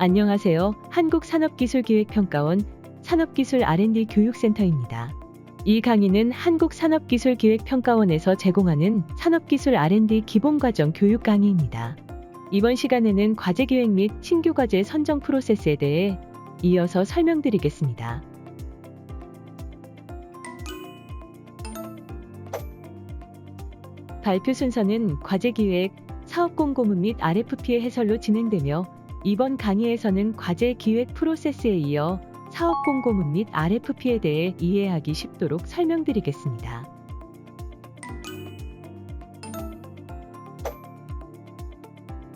안녕하세요. 한국산업기술기획평가원 산업기술 R&D 교육센터입니다. 이 강의는 한국산업기술기획평가원에서 제공하는 산업기술 R&D 기본과정 교육 강의입니다. 이번 시간에는 과제기획 및 신규 과제 선정 프로세스에 대해 이어서 설명드리겠습니다. 발표 순서는 과제기획, 사업공고문 및 RFP의 해설로 진행되며 이번 강의에서는 과제기획 프로세스에 이어 사업공고문 및 RFP에 대해 이해하기 쉽도록 설명드리겠습니다.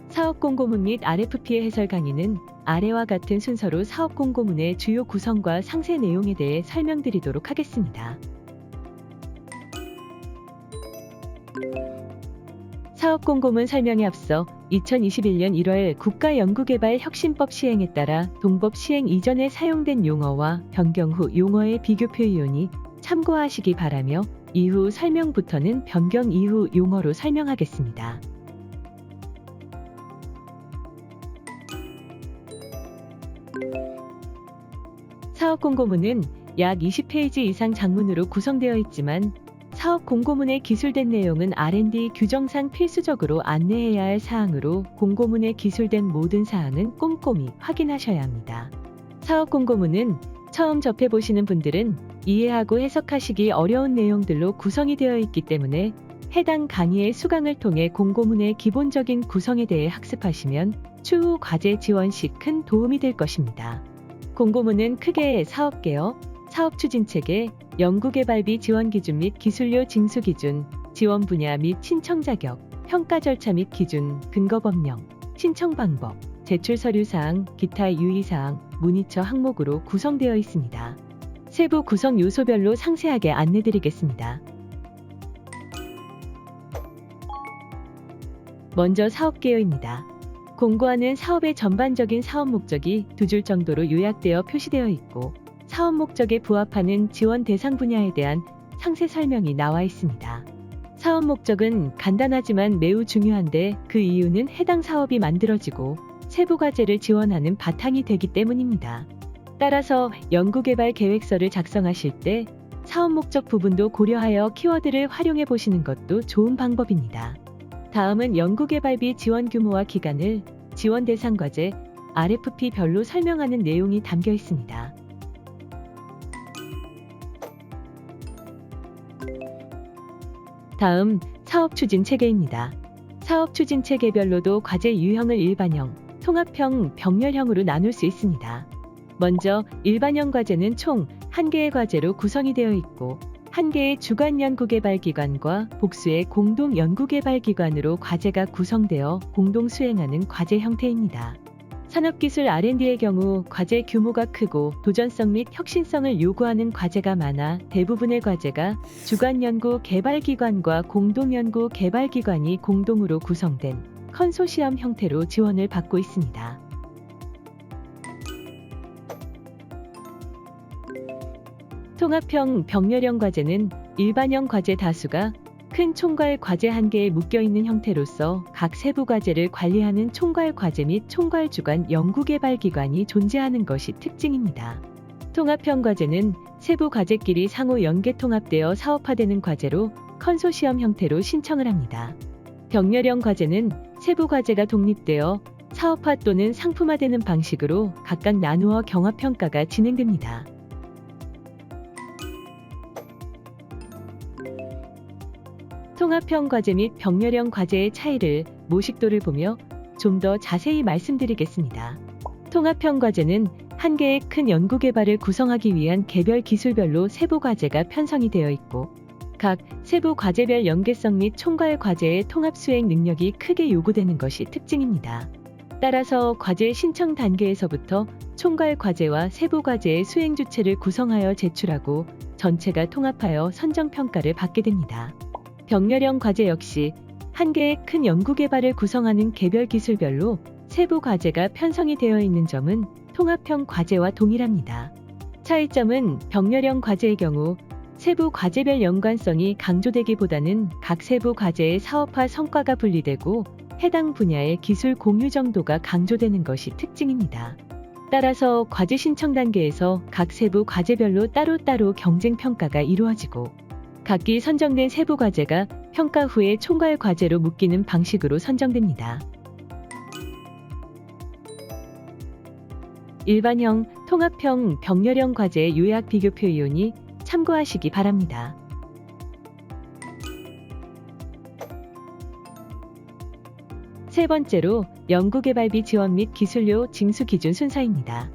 사업공고문 및 RFP의 해설 강의는 아래와 같은 순서로 사업공고문의 주요 구성과 상세 내용에 대해 설명드리도록 하겠습니다. 사업공고문 설명에 앞서 2021년 1월 국가연구개발혁신법 시행에 따라 동법 시행 이전에 사용된 용어와 변경 후 용어의 비교 표이오니 참고하시기 바라며 이후 설명부터는 변경 이후 용어로 설명하겠습니다. 사업공고문은 약 20페이지 이상 장문으로 구성되어 있지만 사업 공고문에 기술된 내용은 R&D 규정상 필수적으로 안내해야 할 사항으로 공고문에 기술된 모든 사항은 꼼꼼히 확인하셔야 합니다. 사업 공고문은 처음 접해보시는 분들은 이해하고 해석하시기 어려운 내용들로 구성이 되어 있기 때문에 해당 강의의 수강을 통해 공고문의 기본적인 구성에 대해 학습하시면 추후 과제 지원 시 큰 도움이 될 것입니다. 공고문은 크게 사업 개요, 사업 추진 체계, 연구개발비 지원 기준 및 기술료 징수 기준, 지원 분야 및 신청 자격, 평가 절차 및 기준, 근거 법령, 신청 방법, 제출 서류 사항, 기타 유의 사항, 모니터 항목으로 구성되어 있습니다. 세부 구성 요소별로 상세하게 안내드리겠습니다. 먼저 사업 개요입니다. 공고안은 사업의 전반적인 사업 목적이 두 줄 정도로 요약되어 표시되어 있고 사업 목적에 부합하는 지원 대상 분야에 대한 상세 설명이 나와 있습니다. 사업 목적은 간단하지만 매우 중요한데 그 이유는 해당 사업이 만들어지고 세부 과제를 지원하는 바탕이 되기 때문입니다. 따라서 연구개발 계획서를 작성하실 때 사업 목적 부분도 고려하여 키워드를 활용해 보시는 것도 좋은 방법입니다. 다음은 연구개발비 지원 규모와 기간을 지원 대상 과제, RFP별로 설명하는 내용이 담겨 있습니다. 다음, 사업 추진 체계입니다. 사업 추진 체계별로도 과제 유형을 일반형, 통합형, 병렬형으로 나눌 수 있습니다. 먼저 일반형 과제는 총 1개의 과제로 구성이 되어 있고 1개의 주관 연구개발기관과 복수의 공동 연구개발기관으로 과제가 구성되어 공동 수행하는 과제 형태입니다. 산업기술 R&D의 경우 과제 규모가 크고 도전성 및 혁신성을 요구하는 과제가 많아 대부분의 과제가 주관연구개발기관과 공동연구개발기관이 공동으로 구성된 컨소시엄 형태로 지원을 받고 있습니다. 통합형 병렬형 과제는 일반형 과제 다수가 큰 총괄 과제 1개에 묶여있는 형태로서 각 세부 과제를 관리하는 총괄 과제 및 총괄 주관 연구개발기관이 존재하는 것이 특징입니다. 통합형 과제는 세부 과제끼리 상호 연계 통합되어 사업화되는 과제로 컨소시엄 형태로 신청을 합니다. 병렬형 과제는 세부 과제가 독립되어 사업화 또는 상품화되는 방식으로 각각 나누어 경합평가가 진행됩니다. 통합형 과제 및 병렬형 과제의 차이를 모식도를 보며 좀 더 자세히 말씀드리겠습니다. 통합형 과제는 1개의 큰 연구개발을 구성하기 위한 개별 기술별로 세부 과제가 편성이 되어 있고 각 세부 과제별 연계성 및 총괄 과제의 통합 수행 능력이 크게 요구되는 것이 특징입니다. 따라서 과제 신청 단계에서부터 총괄 과제와 세부 과제의 수행 주체를 구성하여 제출하고 전체가 통합하여 선정평가를 받게 됩니다. 병렬형 과제 역시 1개의 큰 연구개발을 구성하는 개별 기술별로 세부 과제가 편성이 되어 있는 점은 통합형 과제와 동일합니다. 차이점은 병렬형 과제의 경우 세부 과제별 연관성이 강조되기보다는 각 세부 과제의 사업화 성과가 분리되고 해당 분야의 기술 공유 정도가 강조되는 것이 특징입니다. 따라서 과제 신청 단계에서 각 세부 과제별로 따로따로 경쟁 평가가 이루어지고 각기 선정된 세부 과제가 평가 후에 총괄 과제로 묶이는 방식으로 선정됩니다. 일반형, 통합형, 병렬형 과제의 요약 비교표 이온이 참고하시기 바랍니다. 세 번째로 연구개발비 지원 및 기술료 징수 기준 순서입니다.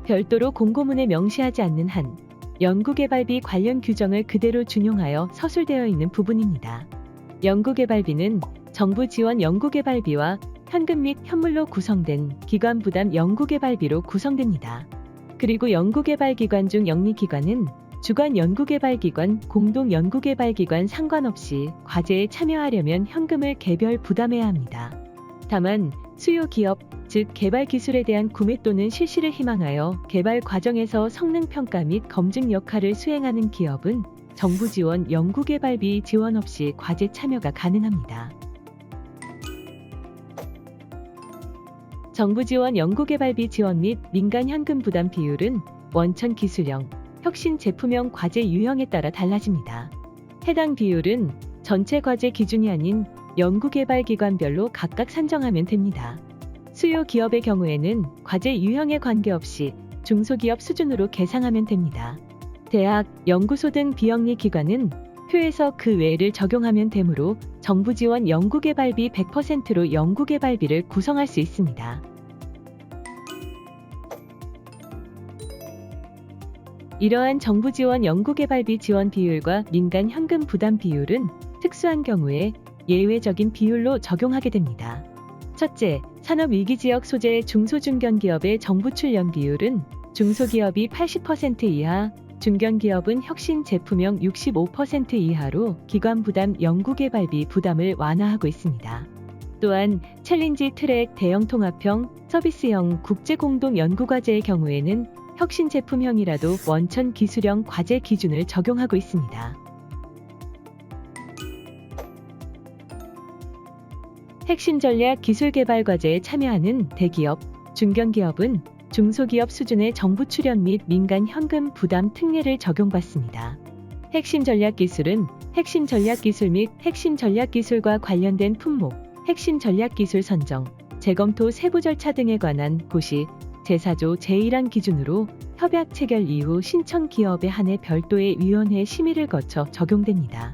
별도로 공고문에 명시하지 않는 한 연구개발비 관련 규정을 그대로 준용하여 서술되어 있는 부분입니다. 연구개발비는 정부 지원 연구개발비와 현금 및 현물로 구성된 기관 부담 연구개발비로 구성됩니다. 그리고 연구개발기관 중 영리기관은 주관 연구개발기관, 공동 연구개발기관 상관없이 과제에 참여하려면 현금을 개별 부담해야 합니다. 다만 수요 기업, 즉 개발 기술에 대한 구매 또는 실시를 희망하여 개발 과정에서 성능 평가 및 검증 역할을 수행하는 기업은 정부 지원 연구개발비 지원 없이 과제 참여가 가능합니다. 정부 지원 연구개발비 지원 및 민간 현금 부담 비율은 원천 기술형, 혁신 제품형 과제 유형에 따라 달라집니다. 해당 비율은 전체 과제 기준이 아닌 연구개발기관별로 각각 산정하면 됩니다. 수요 기업의 경우에는 과제 유형에 관계없이 중소기업 수준으로 계상하면 됩니다. 대학, 연구소 등 비영리 기관은 표에서 그 외를 적용하면 되므로 정부 지원 연구개발비 100%로 연구개발비를 구성할 수 있습니다. 이러한 정부 지원 연구개발비 지원 비율과 민간 현금 부담 비율은 특수한 경우에 예외적인 비율로 적용하게 됩니다. 첫째, 산업위기지역 소재의 중소중견기업의 정부 출연 비율은 중소기업이 80% 이하, 중견기업은 혁신 제품형 65% 이하로 기관 부담 연구개발비 부담을 완화하고 있습니다. 또한 챌린지 트랙 대형 통합형, 서비스형 국제공동 연구과제의 경우에는 혁신 제품형이라도 원천 기술형 과제 기준을 적용하고 있습니다. 핵심 전략 기술 개발 과제에 참여하는 대기업, 중견기업은 중소기업 수준의 정부 출연 및 민간 현금 부담 특례를 적용받습니다. 핵심 전략 기술은 핵심 전략 기술 및 핵심 전략 기술과 관련된 품목, 핵심 전략 기술 선정, 재검토 세부 절차 등에 관한 고시, 제4조 제1항 기준으로 협약 체결 이후 신청 기업에 한해 별도의 위원회 심의를 거쳐 적용됩니다.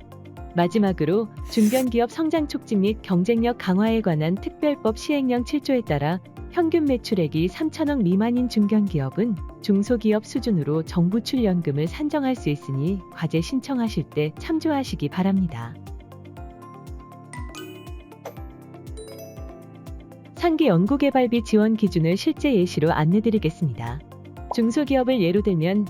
마지막으로 중견기업 성장 촉진 및 경쟁력 강화에 관한 특별법 시행령 7조에 따라 평균 매출액이 3천억 미만인 중견기업은 중소기업 수준으로 정부 출연금을 산정할 수 있으니 과제 신청하실 때 참조하시기 바랍니다. 상기 연구개발비 지원 기준을 실제 예시로 안내드리겠습니다. 중소기업을 예로 들면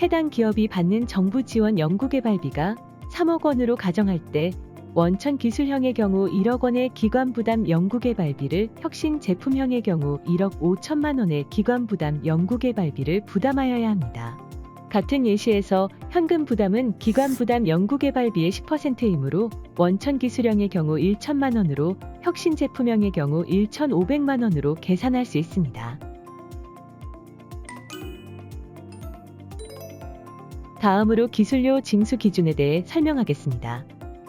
해당 기업이 받는 정부 지원 연구개발비가 3억 원으로 가정할 때 원천 기술형의 경우 1억 원의 기관 부담 연구개발비를, 혁신 제품형의 경우 1억 5천만 원의 기관 부담 연구개발비를 부담하여야 합니다. 같은 예시에서 현금 부담은 기관 부담 연구개발비의 10%이므로 원천 기술형의 경우 1천만 원으로, 혁신 제품형의 경우 1,500만 원으로 계산할 수 있습니다. 다음으로 기술료 징수 기준에 대해 설명하겠습니다.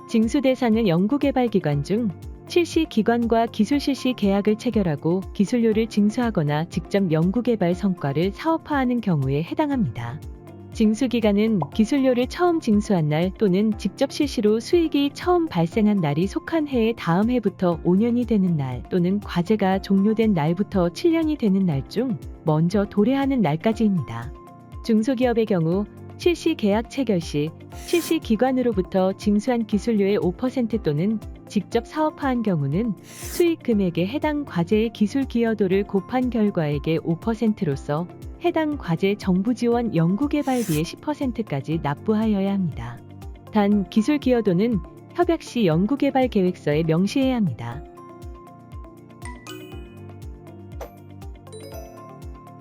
징수 대상은 연구개발기관 중 실시기관과 기술 실시 계약을 체결하고 기술료를 징수하거나 직접 연구개발 성과를 사업화하는 경우에 해당합니다. 징수기간은 기술료를 처음 징수한 날 또는 직접 실시로 수익이 처음 발생한 날이 속한 해의 다음 해부터 5년이 되는 날 또는 과제가 종료된 날부터 7년이 되는 날 중 먼저 도래하는 날까지입니다. 중소기업의 경우 실시 계약 체결 시 실시기관으로부터 징수한 기술료의 5% 또는 직접 사업화한 경우는 수익 금액에 해당 과제의 기술 기여도를 곱한 결과액의 5%로서 해당 과제 정부 지원 연구개발비의 10%까지 납부하여야 합니다. 단 기술 기여도는 협약 시 연구개발 계획서에 명시해야 합니다.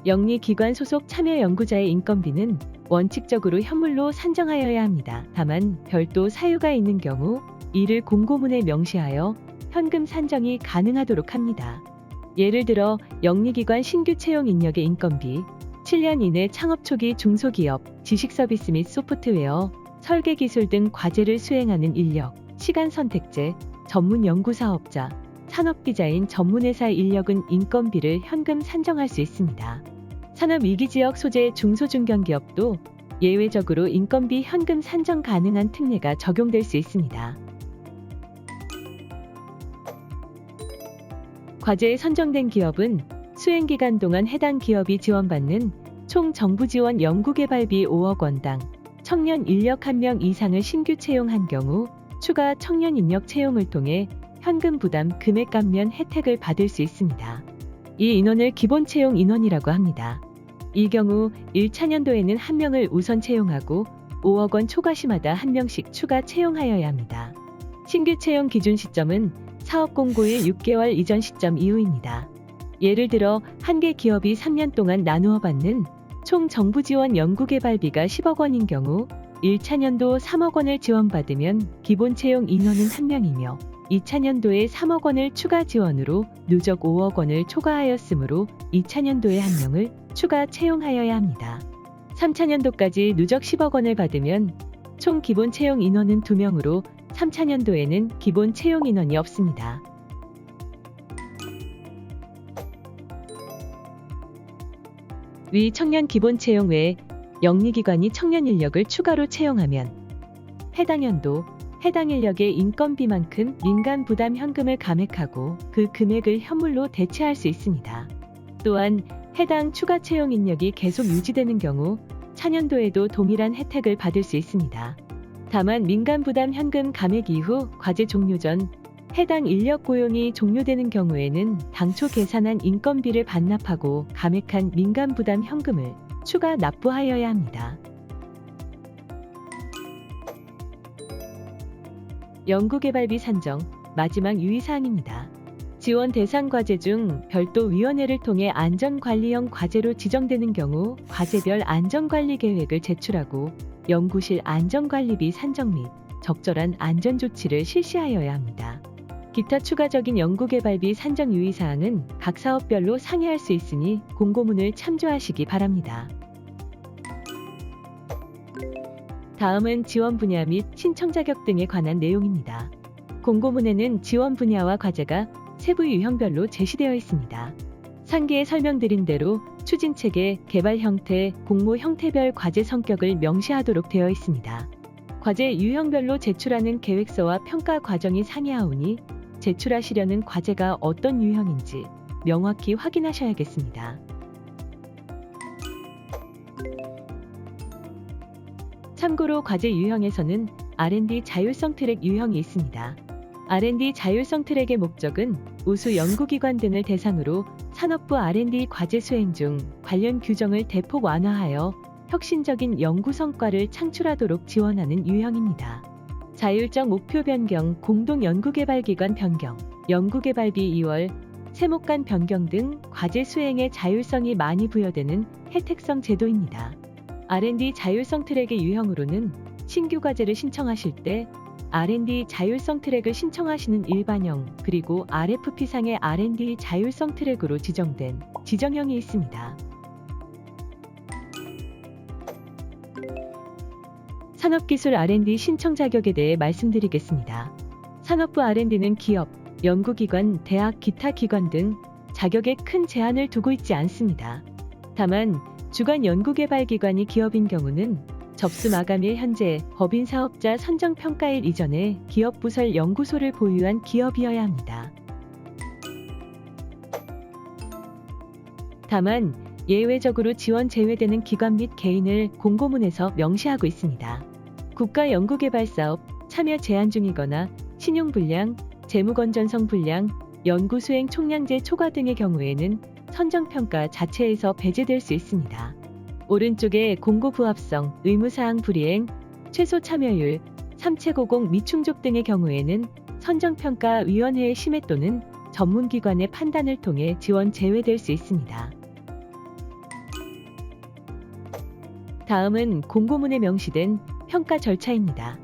영리기관 소속 참여 연구자의 인건비는 원칙적으로 현물로 산정하여야 합니다. 다만 별도 사유가 있는 경우 이를 공고문에 명시하여 현금 산정이 가능하도록 합니다. 예를 들어 영리기관 신규 채용 인력의 인건비, 7년 이내 창업 초기 중소기업, 지식 서비스 및 소프트웨어, 설계 기술 등 과제를 수행하는 인력, 시간 선택제, 전문 연구 사업자, 산업 디자인 전문회사 인력은 인건비를 현금 산정할 수 있습니다. 산업 위기 지역 소재 중소중견기업도 예외적으로 인건비 현금 산정 가능한 특례가 적용될 수 있습니다. 과제에 선정된 기업은 수행 기간 동안 해당 기업이 지원받는 총 정부 지원 연구개발비 5억 원당 청년 인력 1명 이상을 신규 채용한 경우 추가 청년 인력 채용을 통해 현금 부담 금액 감면 혜택을 받을 수 있습니다. 이 인원을 기본 채용 인원이라고 합니다. 이 경우 1차년도에는 1명을 우선 채용하고 5억 원 초과시마다 1명씩 추가 채용하여야 합니다. 신규 채용 기준 시점은 사업 공고일 6개월 이전 시점 이후입니다. 예를 들어 한 개 기업이 3년 동안 나누어 받는 총 정부 지원 연구개발비가 10억 원인 경우 1차년도 3억 원을 지원받으면 기본 채용 인원은 1명이며 2차년도에 3억 원을 추가 지원으로 누적 5억 원을 초과하였으므로 2차년도에 1명을 추가 채용하여야 합니다. 3차년도까지 누적 10억 원을 받으면 총 기본 채용 인원은 2명으로 3차년도에는 기본 채용 인원이 없습니다. 위 청년 기본 채용 외에 영리기관이 청년 인력을 추가로 채용하면 해당 연도, 해당 인력의 인건비만큼 민간 부담 현금을 감액하고 그 금액을 현물로 대체할 수 있습니다. 또한 해당 추가 채용 인력이 계속 유지되는 경우 차년도에도 동일한 혜택을 받을 수 있습니다. 다만 민간 부담 현금 감액 이후 과제 종료 전 해당 인력 고용이 종료되는 경우에는 당초 계산한 인건비를 반납하고 감액한 민간 부담 현금을 추가 납부하여야 합니다. 연구개발비 산정, 마지막 유의사항입니다. 지원 대상 과제 중 별도 위원회를 통해 안전관리형 과제로 지정되는 경우 과제별 안전관리 계획을 제출하고 연구실 안전관리비 산정 및 적절한 안전조치를 실시하여야 합니다. 기타 추가적인 연구개발비 산정 유의사항은 각 사업별로 상의할 수 있으니 공고문을 참조하시기 바랍니다. 다음은 지원 분야 및 신청 자격 등에 관한 내용입니다. 공고문에는 지원 분야와 과제가 세부 유형별로 제시되어 있습니다. 상기에 설명드린 대로 추진체계, 개발 형태, 공모 형태별 과제 성격을 명시하도록 되어 있습니다. 과제 유형별로 제출하는 계획서와 평가 과정이 상이하오니 제출하시려는 과제가 어떤 유형인지 명확히 확인하셔야겠습니다. 참고로 과제 유형에서는 R&D 자율성 트랙 유형이 있습니다. R&D 자율성 트랙의 목적은 우수 연구기관 등을 대상으로 산업부 R&D 과제 수행 중 관련 규정을 대폭 완화하여 혁신적인 연구 성과를 창출하도록 지원하는 유형입니다. 자율적 목표 변경, 공동 연구개발기관 변경, 연구개발비 2월, 세목간 변경 등 과제 수행에 자율성이 많이 부여되는 혜택성 제도입니다. R&D 자율성 트랙의 유형으로는 신규 과제를 신청하실 때 R&D 자율성 트랙을 신청하시는 일반형 그리고 RFP상의 R&D 자율성 트랙으로 지정된 지정형이 있습니다. 산업기술 R&D 신청 자격에 대해 말씀드리겠습니다. 산업부 R&D는 기업, 연구기관, 대학, 기타 기관 등 자격에 큰 제한을 두고 있지 않습니다. 다만 주관 연구개발기관이 기업인 경우는 접수 마감일 현재 법인 사업자 선정 평가일 이전에 기업 부설 연구소를 보유한 기업이어야 합니다. 다만 예외적으로 지원 제외되는 기관 및 개인을 공고문에서 명시하고 있습니다. 국가연구개발사업 참여 제한 중이거나 신용불량, 재무건전성 불량, 연구수행 총량제 초과 등의 경우에는 선정평가 자체에서 배제될 수 있습니다. 오른쪽에 공고부합성, 의무사항 불이행, 최소 참여율, 삼체고공 미충족 등의 경우에는 선정평가위원회의 심의 또는 전문기관의 판단을 통해 지원 제외될 수 있습니다. 다음은 공고문에 명시된 평가 절차입니다.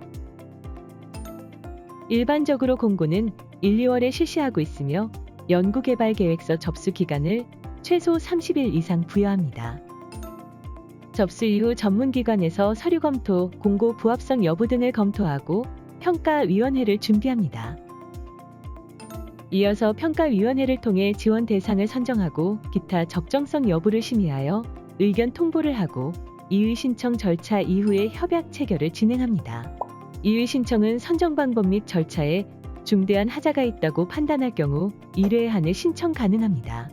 일반적으로 공고는 1, 2월에 실시하고 있으며 연구개발계획서 접수 기간을 최소 30일 이상 부여합니다. 접수 이후 전문기관에서 서류 검토, 공고 부합성 여부 등을 검토하고 평가위원회를 준비합니다. 이어서 평가위원회를 통해 지원 대상을 선정하고 기타 적정성 여부를 심의하여 의견 통보를 하고 이의 신청 절차 이후에 협약 체결을 진행합니다. 이의 신청은 선정 방법 및 절차에 중대한 하자가 있다고 판단할 경우 1회 한해 신청 가능합니다.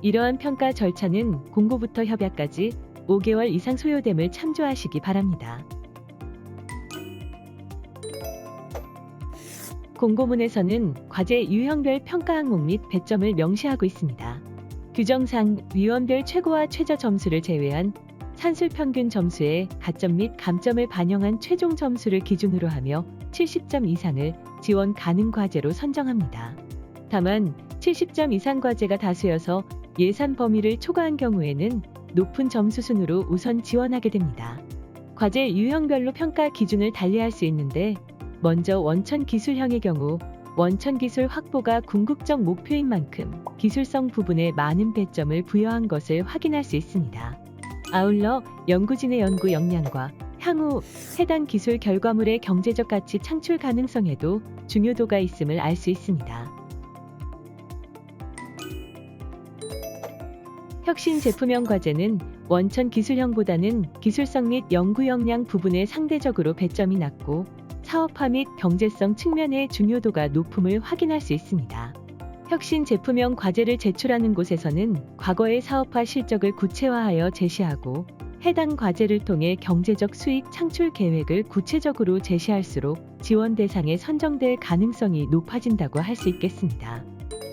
이러한 평가 절차는 공고부터 협약까지 5개월 이상 소요됨을 참조하시기 바랍니다. 공고문에서는 과제 유형별 평가 항목 및 배점을 명시하고 있습니다. 규정상 위원별 최고와 최저 점수를 제외한 산술 평균 점수의 가점 및 감점을 반영한 최종 점수를 기준으로 하며 70점 이상을 지원 가능 과제로 선정합니다. 다만 70점 이상 과제가 다수여서 예산 범위를 초과한 경우에는 높은 점수 순으로 우선 지원하게 됩니다. 과제 유형별로 평가 기준을 달리할 수 있는데 먼저 원천 기술형의 경우 원천 기술 확보가 궁극적 목표인 만큼 기술성 부분에 많은 배점을 부여한 것을 확인할 수 있습니다. 아울러 연구진의 연구 역량과 향후 해당 기술 결과물의 경제적 가치 창출 가능성에도 중요도가 있음을 알 수 있습니다. 혁신 제품형 과제는 원천 기술형보다는 기술성 및 연구 역량 부분에 상대적으로 배점이 낮고 사업화 및 경제성 측면의 중요도가 높음을 확인할 수 있습니다. 혁신 제품형 과제를 제출하는 곳에서는 과거의 사업화 실적을 구체화하여 제시하고 해당 과제를 통해 경제적 수익 창출 계획을 구체적으로 제시할수록 지원 대상에 선정될 가능성이 높아진다고 할 수 있겠습니다.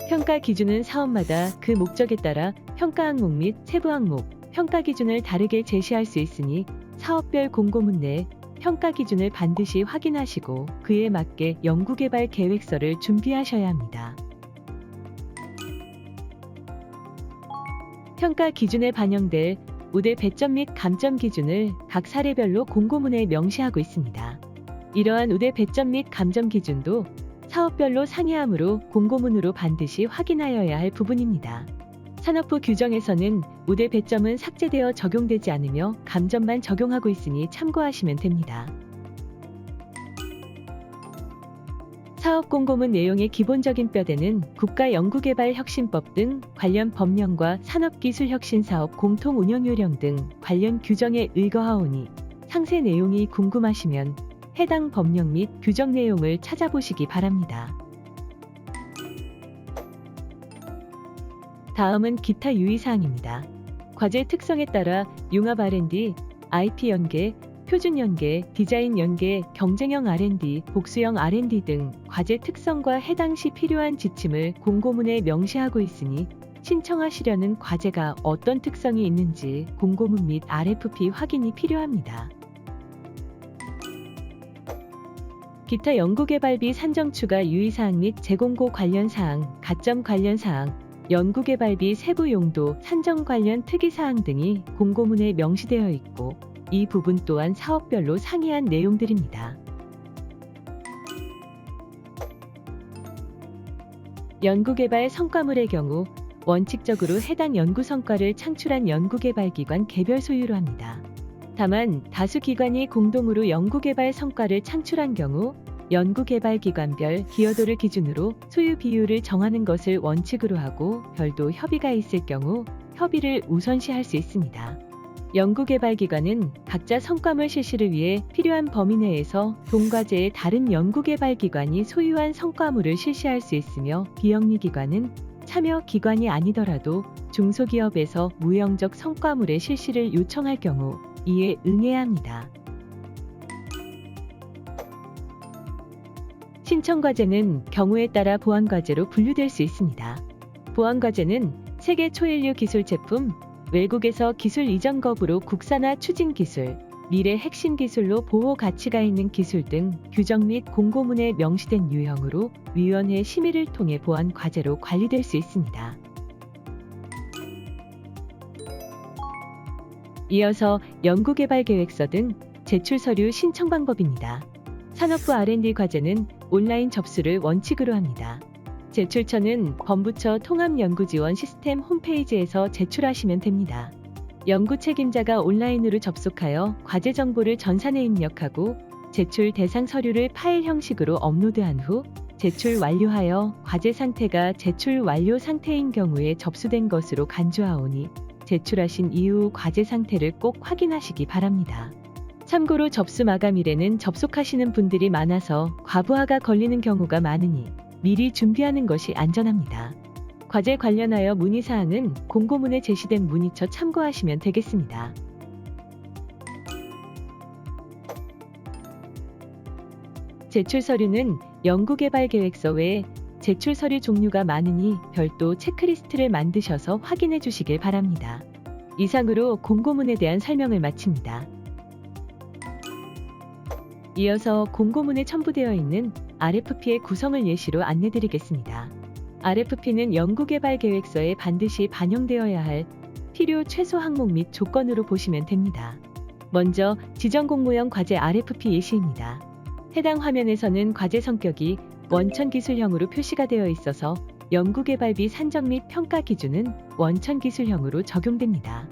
평가 기준은 사업마다 그 목적에 따라 평가 항목 및 세부 항목, 평가 기준을 다르게 제시할 수 있으니 사업별 공고문 내 평가 기준을 반드시 확인하시고 그에 맞게 연구개발 계획서를 준비하셔야 합니다. 평가 기준에 반영될 우대 배점 및 감점 기준을 각 사례별로 공고문에 명시하고 있습니다. 이러한 우대 배점 및 감점 기준도 사업별로 상이하므로 공고문으로 반드시 확인하여야 할 부분입니다. 산업부 규정에서는 우대 배점은 삭제되어 적용되지 않으며 감점만 적용하고 있으니 참고하시면 됩니다. 사업 공고문 내용의 기본적인 뼈대는 국가연구개발혁신법 등 관련 법령과 산업기술혁신사업 공통운영요령 등 관련 규정에 의거하오니 상세 내용이 궁금하시면 해당 법령 및 규정 내용을 찾아보시기 바랍니다. 다음은 기타 유의사항입니다. 과제 특성에 따라 융합 R&D, IP 연계, 표준 연계, 디자인 연계, 경쟁형 R&D, 복수형 R&D 등 과제 특성과 해당 시 필요한 지침을 공고문에 명시하고 있으니 신청하시려는 과제가 어떤 특성이 있는지 공고문 및 RFP 확인이 필요합니다. 기타 연구개발비 산정 추가 유의사항 및 재공고 관련 사항, 가점 관련 사항, 연구개발비 세부 용도, 산정 관련 특이사항 등이 공고문에 명시되어 있고 이 부분 또한 사업별로 상이한 내용들입니다. 연구개발 성과물의 경우 원칙적으로 해당 연구 성과를 창출한 연구개발기관 개별 소유로 합니다. 다만 다수 기관이 공동으로 연구개발 성과를 창출한 경우 연구개발기관별 기여도를 기준으로 소유 비율을 정하는 것을 원칙으로 하고 별도 협의가 있을 경우 협의를 우선시할 수 있습니다. 연구개발기관은 각자 성과물 실시를 위해 필요한 범위 내에서 동과제의 다른 연구개발기관이 소유한 성과물을 실시할 수 있으며 비영리기관은 참여기관이 아니더라도 중소기업에서 무형적 성과물의 실시를 요청할 경우 이에 응해야 합니다. 신청과제는 경우에 따라 보완과제로 분류될 수 있습니다. 보완과제는 세계 초일류 기술 제품, 외국에서 기술 이전 거부로 국산화 추진 기술, 미래 핵심 기술로 보호 가치가 있는 기술 등 규정 및 공고문에 명시된 유형으로 위원회 심의를 통해 보완 과제로 관리될 수 있습니다. 이어서 연구개발계획서 등 제출 서류 신청 방법입니다. 산업부 R&D 과제는 온라인 접수를 원칙으로 합니다. 제출처는 범부처 통합연구지원 시스템 홈페이지에서 제출하시면 됩니다. 연구 책임자가 온라인으로 접속하여 과제 정보를 전산에 입력하고 제출 대상 서류를 파일 형식으로 업로드한 후 제출 완료하여 과제 상태가 제출 완료 상태인 경우에 접수된 것으로 간주하오니 제출하신 이후 과제 상태를 꼭 확인하시기 바랍니다. 참고로 접수 마감일에는 접속하시는 분들이 많아서 과부하가 걸리는 경우가 많으니 미리 준비하는 것이 안전합니다. 과제 관련하여 문의사항은 공고문에 제시된 문의처 참고하시면 되겠습니다. 제출 서류는 연구개발계획서 외에 제출 서류 종류가 많으니 별도 체크리스트를 만드셔서 확인해 주시길 바랍니다. 이상으로 공고문에 대한 설명을 마칩니다. 이어서 공고문에 첨부되어 있는 RFP의 구성을 예시로 안내드리겠습니다. RFP는 연구개발계획서에 반드시 반영되어야 할 필요 최소 항목 및 조건으로 보시면 됩니다. 먼저 지정공모형 과제 RFP 예시입니다. 해당 화면에서는 과제 성격이 원천기술형으로 표시가 되어 있어서 연구개발비 산정 및 평가 기준은 원천기술형으로 적용됩니다.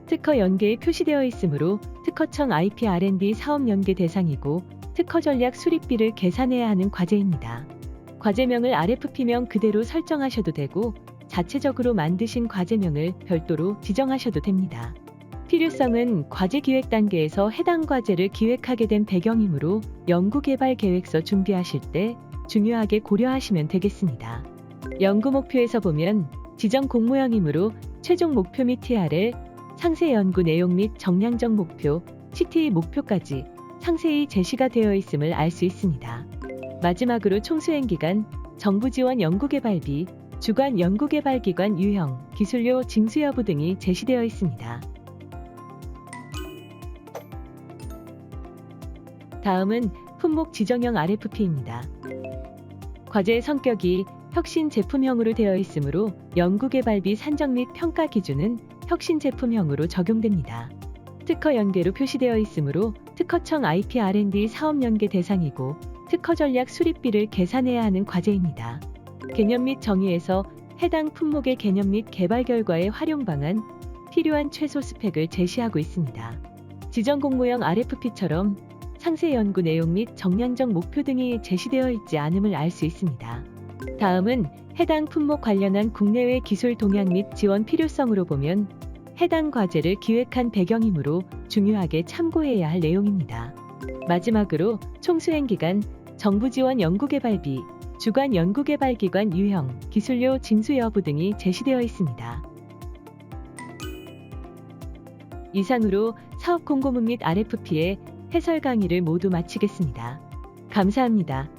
특허 연계에 표시되어 있으므로 특허청 IP R&D 사업 연계 대상이고 특허 전략 수립비를 계산해야 하는 과제입니다. 과제명을 RFP명 그대로 설정하셔도 되고 자체적으로 만드신 과제명을 별도로 지정하셔도 됩니다. 필요성은 과제 기획 단계에서 해당 과제를 기획하게 된 배경이므로 연구개발 계획서 준비하실 때 중요하게 고려하시면 되겠습니다. 연구 목표에서 보면 지정 공모형이므로 최종 목표 및 TRL, 상세 연구 내용 및 정량적 목표, CTA 목표까지 상세히 제시가 되어 있음을 알 수 있습니다. 마지막으로 총수행기간, 정부지원 연구개발비, 주관 연구개발기관 유형, 기술료 징수 여부 등이 제시되어 있습니다. 다음은 품목 지정형 RFP입니다. 과제의 성격이 혁신 제품형으로 되어 있으므로 연구개발비 산정 및 평가 기준은 혁신 제품형으로 적용됩니다. 특허 연계로 표시되어 있으므로 특허청 IP R&D 사업 연계 대상이고 특허 전략 수립비를 계산해야 하는 과제입니다. 개념 및 정의에서 해당 품목의 개념 및 개발 결과의 활용 방안, 필요한 최소 스펙을 제시하고 있습니다. 지정 공모형 RFP처럼 상세 연구 내용 및 정량적 목표 등이 제시되어 있지 않음을 알 수 있습니다. 다음은 해당 품목 관련한 국내외 기술 동향 및 지원 필요성으로 보면 해당 과제를 기획한 배경이므로 중요하게 참고해야 할 내용입니다. 마지막으로 총수행기간, 정부지원 연구개발비, 주관 연구개발기관 유형, 기술료 징수 여부 등이 제시되어 있습니다. 이상으로 사업 공고문 및 RFP의 해설 강의를 모두 마치겠습니다. 감사합니다.